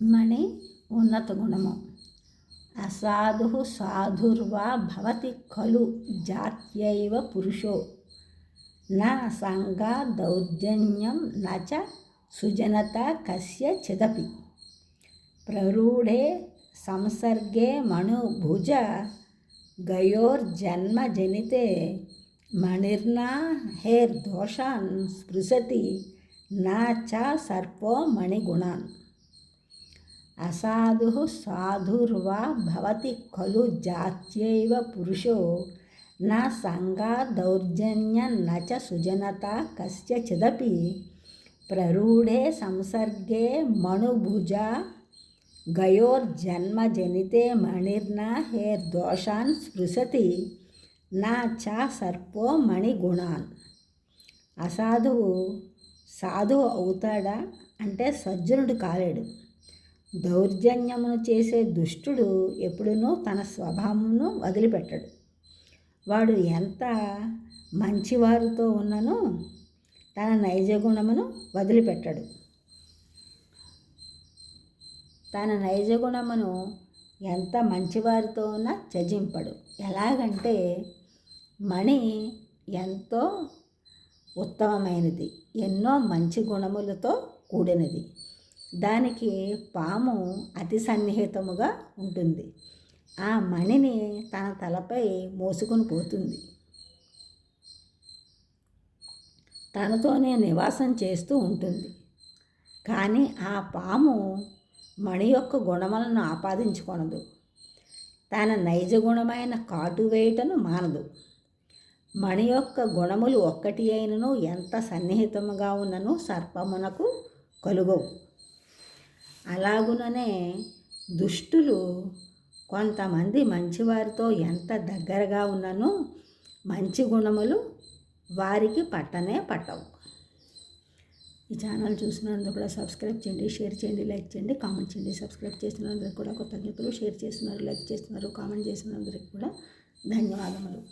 మణి ఉన్నత గుణము. అసాధు సాధుర్వా భవతి ఖలు జాత్యైవ పురుషో నా సంగా దౌర్జన్యం నచ సుజనత కస్య చిదపి ప్రరూఢే సంసర్గే మణుభుజ గయోర్జన్మ జనితే మణిర్నా హేర్దోషాన్ స్పృశతి నా చ సర్పో మణిగుణాన్. అసాధు సాధుర్వా భవతి ఖలు జాత్యైవ పురుషో నా సంగా దౌర్జన్యం నచ సుజనత కస్యచిదపి ప్రరూఢే సంసర్గే మణుభుజ గయోర్జన్మ జనితే మణిర్నా హేర్దోషాన్ స్పృశతి నా చ సర్పో మణిగుణాన్. అసాధువు సాధువు అవుతాడా అంటే సజ్జనుడు కాలేడు. దౌర్జన్యమును చేసే దుష్టుడు ఎప్పుడునూ తన స్వభావమును వదిలిపెట్టడు. వాడు ఎంత మంచివారితో ఉన్నను తన నైజగుణమును వదిలిపెట్టడు. తన నైజగుణమును ఎంత మంచివారితో ఉన్నా త్యజింపడు. ఎలాగంటే మణి ఎంతో ఉత్తమమైనది, ఎన్నో మంచి గుణములతో కూడినది. దానికి పాము అతి సన్నిహితముగా ఉంటుంది. ఆ మణిని తన తలపై మోసుకొని పోతుంది. తనతోనే నివాసం చేస్తూ ఉంటుంది. కానీ ఆ పాము మణి యొక్క గుణములను ఆపాదించుకొనదు. తన నైజ గుణమైన కాటు వేయుటను మానదు. మణి యొక్క గుణములు ఒక్కటి అయినను ఎంత సన్నిహితముగా ఉన్నను సర్పమునకు కలుగవు. అలాగుననే దుష్టులు కొంతమంది మంచివారితో ఎంత దగ్గరగా ఉన్నను మంచి గుణములు వారికి పట్టనే పట్టవు. ఈ ఛానల్ చూసినందుకు కూడా సబ్స్క్రైబ్ చేయండి, షేర్ చేయండి, లైక్ చేయండి, కామెంట్ చేయండి. సబ్స్క్రైబ్ చేసినందుకు కూడా కృతజ్ఞతలు. షేర్ చేస్తున్నారు, లైక్ చేస్తున్నారు, కామెంట్ చేసినందుకు కూడా ధన్యవాదములు.